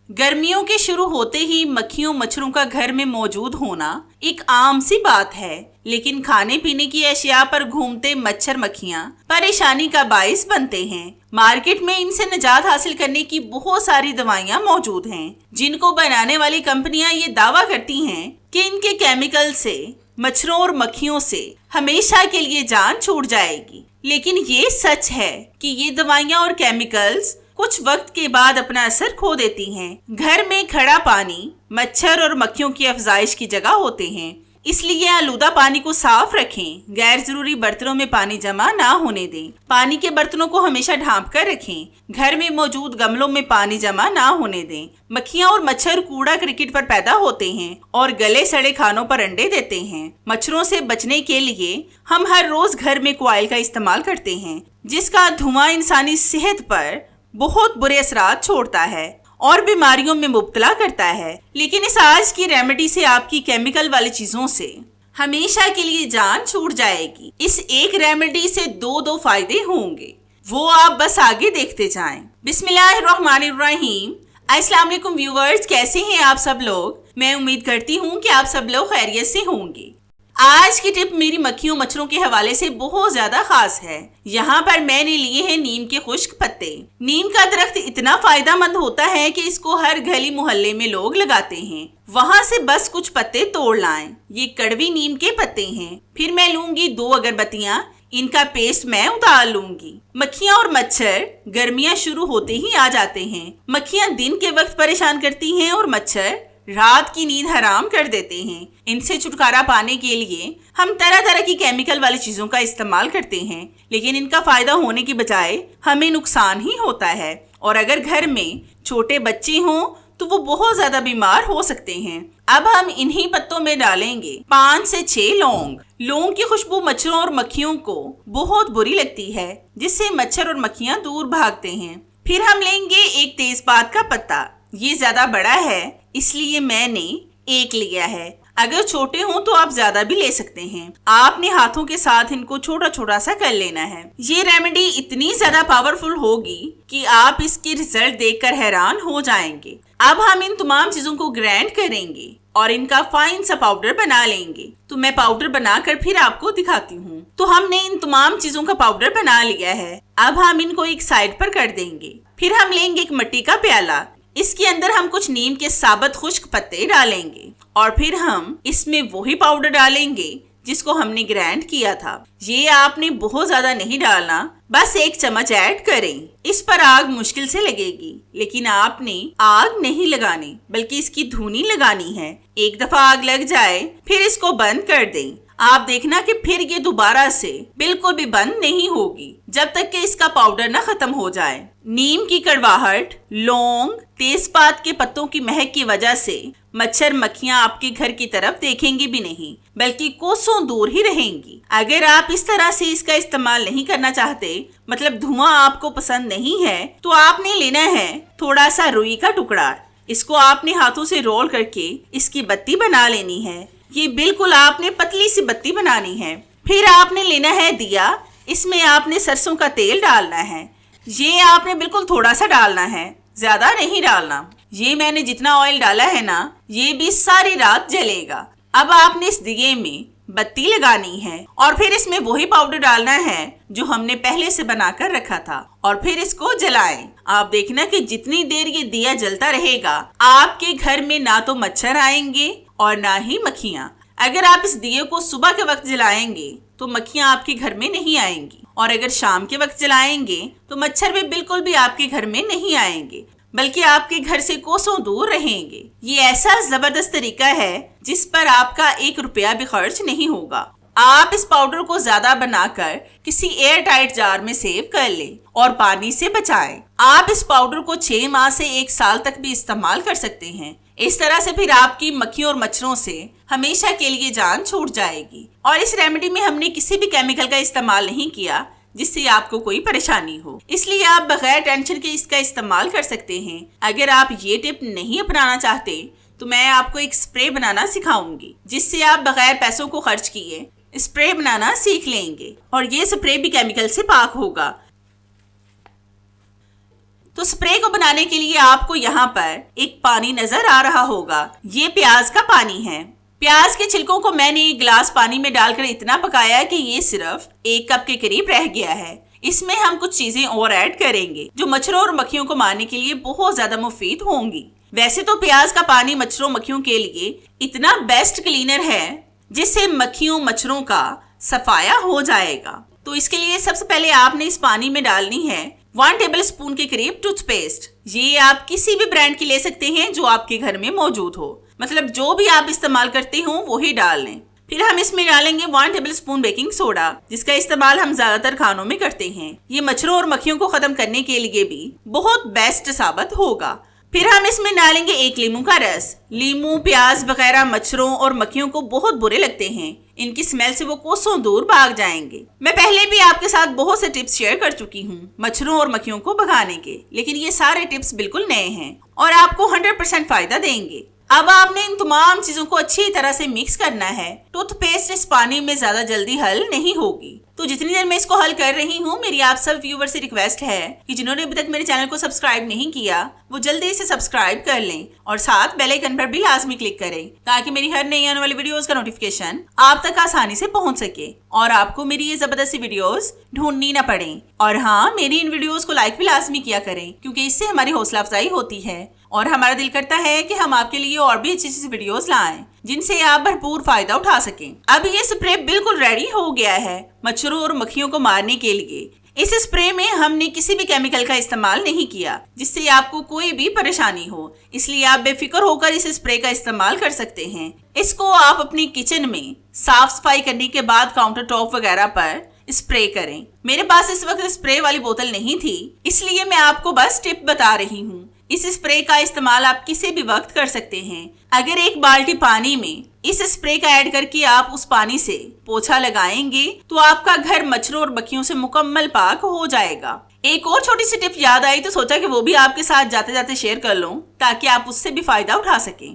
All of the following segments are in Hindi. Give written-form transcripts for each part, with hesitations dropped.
गर्मियों के शुरू होते ही मक्खियों मच्छरों का घर में मौजूद होना एक आम सी बात है, लेकिन खाने पीने की अशिया पर घूमते मच्छर मक्खियां परेशानी का बाइस बनते हैं। मार्केट में इनसे निजात हासिल करने की बहुत सारी दवाइयां मौजूद हैं, जिनको बनाने वाली कंपनियां ये दावा करती हैं कि इनके केमिकल से मच्छरों और मक्खियों से हमेशा के लिए जान छूट जाएगी। लेकिन ये सच है कि ये दवाइयां और केमिकल्स कुछ वक्त के बाद अपना असर खो देती हैं। घर में खड़ा पानी मच्छर और मक्खियों की अफजाइश की जगह होते हैं, इसलिए आलूदा पानी को साफ रखें। गैर जरूरी बर्तनों में पानी जमा ना होने दें। पानी के बर्तनों को हमेशा ढांप कर रखें। घर में मौजूद गमलों में पानी जमा ना होने दें। मक्खियां और मच्छर कूड़ा क्रिकेट पर पैदा होते हैं और गले सड़े खानों पर अंडे देते हैं। मच्छरों से बचने के लिए हम हर रोज घर में कोयल का इस्तेमाल करते हैं, जिसका धुआं इंसानी सेहत पर बहुत बुरे असरात छोड़ता है और बीमारियों में मुब्तला करता है। लेकिन इस आज की रेमेडी से आपकी केमिकल वाली चीजों से हमेशा के लिए जान छूट जाएगी। इस एक रेमेडी से दो फायदे होंगे, वो आप बस आगे देखते जाएं। बिस्मिल्लाहिर्रहमानिर्रहीम। अस्सलाम वालेकुम व्यूअर्स, कैसे हैं आप सब लोग? मैं उम्मीद करती हूँ कि आप सब लोग खैरियत से होंगे। आज की टिप मेरी मक्खियों मच्छरों के हवाले से बहुत ज्यादा खास है। यहाँ पर मैंने लिए हैं नीम के खुश्क पत्ते। नीम का दरख्त इतना फायदेमंद होता है कि इसको हर गली मोहल्ले में लोग लगाते हैं। वहाँ से बस कुछ पत्ते तोड़ लाएं। ये कड़वी नीम के पत्ते हैं। फिर मैं लूंगी 2 अगरबत्तियाँ, इनका पेस्ट मैं उतार लूंगी। मक्खियाँ और मच्छर गर्मियाँ शुरू होते ही आ जाते हैं। मक्खियाँ दिन के वक्त परेशान करती हैं और मच्छर रात की नींद हराम कर देते हैं। इनसे छुटकारा पाने के लिए हम तरह तरह की केमिकल वाली चीजों का इस्तेमाल करते हैं, लेकिन इनका फायदा होने की बजाय हमें नुकसान ही होता है। और अगर घर में छोटे बच्चे हों तो वो बहुत ज्यादा बीमार हो सकते हैं। अब हम इन्हीं पत्तों में डालेंगे 5 से 6 लौंग। लौंग की खुशबू मच्छरों और मक्खियों को बहुत बुरी लगती है, जिससे मच्छर और मक्खियां दूर भागते हैं। फिर हम लेंगे एक तेजपात का पत्ता। ये ज्यादा बड़ा है इसलिए मैंने 1 लिया है। अगर छोटे हों तो आप ज्यादा भी ले सकते हैं। आपने हाथों के साथ इनको छोटा छोटा सा कर लेना है। ये रेमेडी इतनी ज्यादा पावरफुल होगी कि आप इसके रिजल्ट देखकर हैरान हो जाएंगे। अब हम इन तमाम चीजों को ग्राइंड करेंगे और इनका फाइन सा पाउडर बना लेंगे। तो मैं पाउडर बनाकर फिर आपको दिखाती हूँ। तो हमने इन तमाम चीजों का पाउडर बना लिया है। अब हम इनको एक साइड पर कर देंगे। फिर हम लेंगे एक मिट्टी का प्याला। इसके अंदर हम कुछ नीम के साबुत खुश्क पत्ते डालेंगे और फिर हम इसमें वही पाउडर डालेंगे जिसको हमने ग्राइंड किया था। ये आपने बहुत ज्यादा नहीं डालना, बस 1 चम्मच ऐड करें। इस पर आग मुश्किल से लगेगी, लेकिन आपने आग नहीं लगानी बल्कि इसकी धुनी लगानी है। एक दफा आग लग जाए फिर इसको बंद कर दें। आप देखना कि फिर ये दोबारा से बिल्कुल भी बंद नहीं होगी जब तक कि इसका पाउडर ना खत्म हो जाए। नीम की कड़वाहट, लौंग, तेजपात के पत्तों की महक की वजह से मच्छर मक्खियां आपके घर की तरफ देखेंगी भी नहीं, बल्कि कोसों दूर ही रहेंगी। अगर आप इस तरह से इसका इस्तेमाल नहीं करना चाहते, मतलब धुआं आपको पसंद नहीं है, तो आपने लेना है थोड़ा सा रुई का टुकड़ा। इसको आपने हाथों से रोल करके इसकी बत्ती बना लेनी है। ये बिल्कुल आपने पतली सी बत्ती बनानी है। फिर आपने लेना है दिया। इसमें आपने सरसों का तेल डालना है। ये आपने बिल्कुल थोड़ा सा डालना है, ज्यादा नहीं डालना। ये मैंने जितना ऑयल डाला है ना, ये भी सारी रात जलेगा। अब आपने इस दिए में बत्ती लगानी है और फिर इसमें वही पाउडर डालना है जो हमने पहले से बनाकर रखा था और फिर इसको जलाएं। आप देखना कि जितनी देर ये दिया जलता रहेगा, आपके घर में ना तो मच्छर आएंगे और ना ही मक्खियाँ। अगर आप इस दिए को सुबह के वक्त जलाएंगे तो मक्खियाँ आपके घर में नहीं आएंगी, और अगर शाम के वक्त जलाएंगे तो मच्छर भी बिल्कुल भी आपके घर में नहीं आएंगे, बल्कि आपके घर से कोसों दूर रहेंगे। ये ऐसा जबरदस्त तरीका है जिस पर आपका 1 रुपया भी खर्च नहीं होगा। आप इस पाउडर को ज्यादा बनाकर किसी एयर टाइट जार में सेव कर लें और पानी से बचाएं। आप इस पाउडर को 6 माह से 1 साल तक भी इस्तेमाल कर सकते हैं। इस तरह से फिर आपकी मक्खियों और मच्छरों से हमेशा के लिए जान छूट जाएगी। और इस रेमेडी में हमने किसी भी केमिकल का इस्तेमाल नहीं किया जिससे आपको कोई परेशानी हो, इसलिए आप बगैर टेंशन के इसका इस्तेमाल कर सकते हैं। अगर आप ये टिप नहीं अपनाना चाहते तो मैं आपको एक स्प्रे बनाना सिखाऊंगी, जिससे आप बगैर पैसों को खर्च किए स्प्रे बनाना सीख लेंगे और ये स्प्रे भी केमिकल से पाक होगा। तो स्प्रे को बनाने के लिए आपको यहाँ पर एक पानी नजर आ रहा होगा, ये प्याज का पानी है। प्याज के छिलकों को मैंने एक गिलास पानी में डालकर इतना पकाया कि ये सिर्फ 1 कप के करीब रह गया है। इसमें हम कुछ चीजें और ऐड करेंगे जो मच्छरों और मक्खियों को मारने के लिए बहुत ज्यादा मुफीद होंगी। वैसे तो प्याज का पानी मच्छरों मक्खियों के लिए इतना बेस्ट क्लीनर है जिससे मक्खियों मच्छरों का सफाया हो जाएगा। तो इसके लिए सबसे पहले आपने इस पानी में डालनी है 1 टेबल स्पून के करीब टूथपेस्ट। ये आप किसी भी ब्रांड की ले सकते हैं जो आपके घर में मौजूद हो, मतलब जो भी आप इस्तेमाल करते हो वो ही डाल लें। फिर हम इसमें डालेंगे 1 टेबल स्पून बेकिंग सोडा, जिसका इस्तेमाल हम ज्यादातर खानों में करते हैं। ये मच्छरों और मक्खियों को खत्म करने के लिए भी बहुत बेस्ट साबित होगा। फिर हम इसमें डालेंगे 1 लीमू का रस। लीमू, प्याज वगैरह मच्छरों और मक्खियों को बहुत बुरे लगते हैं, इनकी स्मेल से वो कोसों दूर भाग जाएंगे। मैं पहले भी आपके साथ बहुत से टिप्स शेयर कर चुकी हूँ मच्छरों और मक्खियों को भगाने के, लेकिन ये सारे टिप्स बिल्कुल नए हैं और आपको 100% फायदा देंगे। अब आपने इन तमाम चीजों को अच्छी तरह से मिक्स करना है। टूथपेस्ट इस पानी में ज्यादा जल्दी हल नहीं होगी, तो जितनी देर मैं इसको हल कर रही हूँ, मेरी आप सब व्यूवर से रिक्वेस्ट है कि जिन्होंने अभी तक मेरे चैनल को सब्सक्राइब नहीं किया वो जल्दी से सब्सक्राइब कर लें और साथ बेल आइकन पर भी लाजमी क्लिक करें ताकि मेरी हर नई आने वाली वीडियोस का नोटिफिकेशन आप तक आसानी से पहुंच सके और आपको मेरी ये जबरदस्त वीडियोस ढूंढनी न पड़े। और हाँ, मेरी इन वीडियोस को लाइक भी लाजमी किया करें क्योंकि इससे हमारी हौसला अफजाई होती है और हमारा दिल करता है कि हम आपके लिए और भी अच्छी अच्छी वीडियोस लाएं जिनसे आप भरपूर फायदा उठा सकें। अब ये स्प्रे बिल्कुल रेडी हो गया है मच्छरों और मक्खियों को मारने के लिए। इस स्प्रे में हमने किसी भी केमिकल का इस्तेमाल नहीं किया जिससे आपको कोई भी परेशानी हो, इसलिए आप बेफिक्र होकर इस स्प्रे का इस्तेमाल कर सकते हैं। इसको आप अपनी किचन में साफ सफाई करने के बाद काउंटर टॉप वगैरह पर स्प्रे करें। मेरे पास इस वक्त स्प्रे वाली बोतल नहीं थी, इसलिए मैं आपको बस टिप बता रही हूँ। इस स्प्रे का इस्तेमाल आप किसी भी वक्त कर सकते हैं। अगर 1 बाल्टी पानी में इस स्प्रे का ऐड करके आप उस पानी से पोछा लगाएंगे तो आपका घर मच्छरों और मक्खियों से मुकम्मल पाक हो जाएगा। एक और छोटी सी टिप याद आई तो सोचा कि वो भी आपके साथ जाते जाते शेयर कर लूं ताकि आप उससे भी फायदा उठा सकें।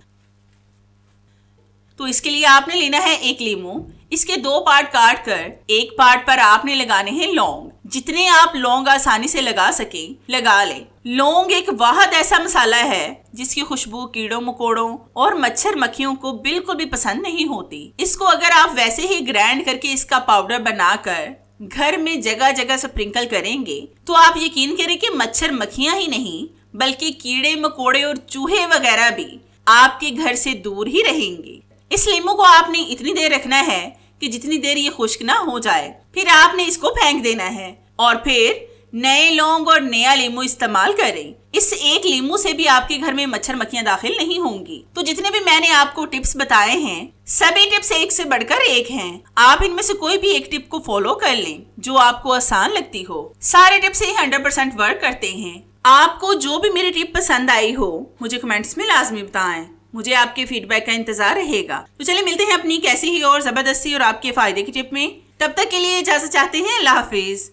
तो इसके लिए आपने लेना है 1 लीमू। इसके 2 पार्ट काट कर एक पार्ट पर आपने लगाने हैं लौंग। जितने आप लौंग आसानी से लगा सके लगा लें। लौंग एक वाहद ऐसा मसाला है जिसकी खुशबू कीड़ों मकोड़ों और मच्छर मक्खियों को बिल्कुल भी पसंद नहीं होती। इसको अगर आप वैसे ही ग्राइंड करके इसका पाउडर बनाकर घर में जगह जगह स्प्रिंकल करेंगे तो आप यकीन करें कि मच्छर मक्खियां ही नहीं बल्कि कीड़े मकोड़े और चूहे वगैरह भी आपके घर से दूर ही रहेंगे। इस लीमू को आपने इतनी देर रखना है कि जितनी देर ये खुश्क ना हो जाए, फिर आपने इसको फेंक देना है और फिर नए लौंग और नया लीमू इस्तेमाल करें। इस 1 लीमू से भी आपके घर में मच्छर मक्खियां दाखिल नहीं होंगी। तो जितने भी मैंने आपको टिप्स बताए हैं सभी टिप्स एक से बढ़कर एक हैं। आप इनमें से कोई भी एक टिप को फॉलो कर लें जो आपको आसान लगती हो। सारे टिप्स ही 100% वर्क करते हैं। आपको जो भी मेरी टिप पसंद आई हो मुझे कमेंट्स में लाजमी बताएं। मुझे आपके फीडबैक का इंतजार रहेगा। तो चलिए मिलते हैं अपनी कैसी ही और जबरदस्ती और आपके फायदे की टिप में। तब तक के लिए इजाजत चाहते हैं। अल्लाह हाफिज।